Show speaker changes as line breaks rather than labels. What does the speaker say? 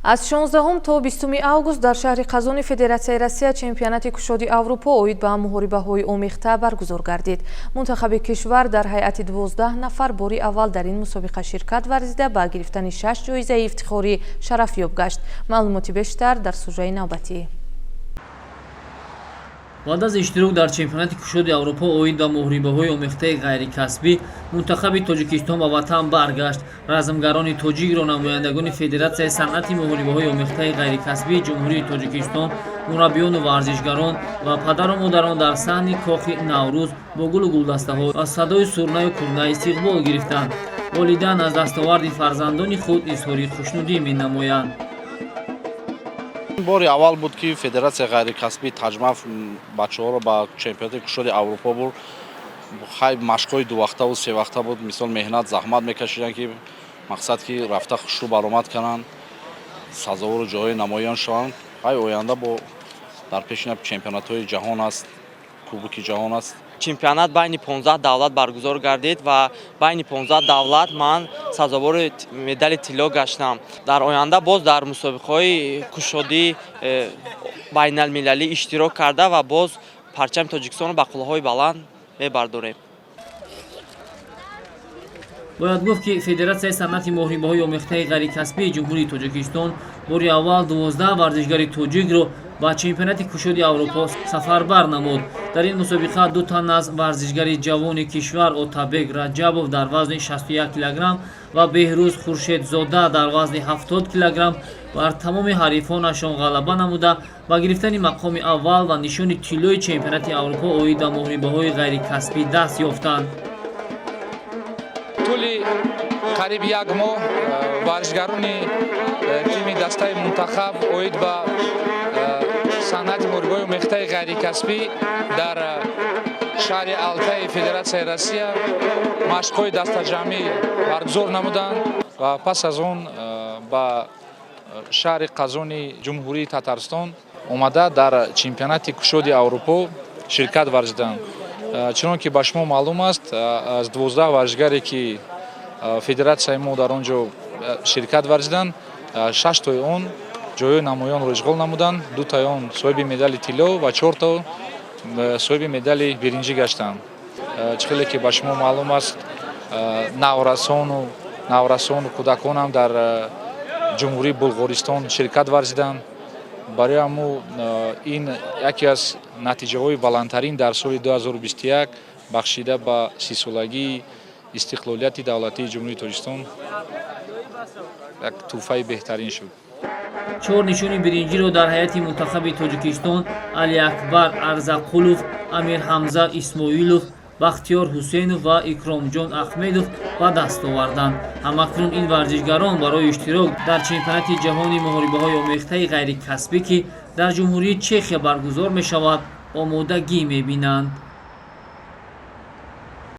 از 16 تا 20 август дар шаҳри қазони Федератсияи Россия чемпионати кушоди Аврупо оид ба муҳорибаҳои омехта баргузор гардид. Мунтахаби кишвар дар ҳайати 12 нафар бори аввал дар ин мусобиқа ширкат варзида ба гирифтани 6 ҷоизаи ифтихорӣ шарафёб гашт. маълумоти бештар дар сужаи навбатӣ.
بعد از اشتراک در چمپیونات کشوری اروپا اوید به مهربان‌های آمیخته غیر کسبی منتخب تاجیکستان به وطن برگشت. رزمگران تاجیک را نمایندگان فدراسیای صنعت مهربان‌های آمیخته غیر کسبی جمهوری تاجیکستان، مربیان و ورزشگران و پدر و مادران در صحن کاخ نوروز با گل و گلدسته‌ها و صدای سرنای و کرنه استقبال گرفتند. والدین از دستاورد فرزندان خود اظهار خوشنودی می‌نمایند.
باری اول بود که فدراسیای غیرکسبی ترجمه بچه‌ها رو با چمپیونات کشوری اروپا برد. خیلی مشق‌های دو وقته و سه وقته بود. مثلا مهنت زحمت می‌کشیدن که مقصد که رفته خوش رو برآمد کنن، سزاوار جای نمایان شوند. خیلی آینده با در پیشین چمپیونات‌های جهان است، کوبک جهان است.
چمپیونات بین 15 دولت برگزار گردید و بین 15 دولت من سزاوار مدال طلا گشتم. در آینده باز در مسابقه‌های کشادی بین المللی اشتراک کرده و باز پرچم تاجیکستان رو به قله‌های بلند می‌برداریم.
باید گفت که فدراسیای صنعت مهربان‌های آمیخته غیر کسبی جمهوری تاجیکستان باری اول 12 ورزشگر تاجیک را با چمپیونات کشوری اروپا سفربر نمود. در این مسابقه دو تن از ورزشگر جوان کشور اوتابک رجبوف در وزن 61 کیلوگرم و بهروز خورشیدزاده در وزن 70 کیلوگرم بر تمام حریفانشان غلبه نموده و گرفتن مقام اول و نشان طلای چمپیونات اروپا اوید مهربان‌های غیر کسبی دست یافتند.
طولی قریب یک ماه ورزشگران تیم دسته منتخب اوید به صنعت مهربان‌های آمیخته غیر کسبی در شهر التای فدراسیای روسیه مشق‌های دسته‌جمعی برگزار نمودند و پس از اون به شهر قزوین جمهوری تاتارستان اومده در چمپیونات کشوری اروپا شرکت ورزیدند. چنانکه به شما معلوم است از 12 ورزشگری که فدراسیای ما در آنجا شرکت ورزیدند 6 تای اون جای نمایان را اشغال نمودند، 2 تای اون صاحب مدال طلا و 4 تا صاحب مدال برنجی گشتند. چخیلی که به شما معلوم است نورسان و کودکان هم در جمهوری بلغارستان شرکت ورزیدند. برای ما این یکی از نتیجه های بلندترین در سال 2021 بخشیده به 30 سالگی استقلالیت دولتی جمهوری تاجیکستان یک تحفه بهترین شد.
4 نشانی برنجی را در هیئت منتخب تاجیکستان علی اکبر ارزقولوف، امیر حمزه اسماعیلوف، بختیار حسینوف و اکرامجان احمدوف به دست آوردند. همکنون این ورزشگران برای اشتراک در چمپیونات جهانی مهربان‌های آمیخته غیر کسبی که در جمهوری چخیا برگزار می شود آمادگی می بینند.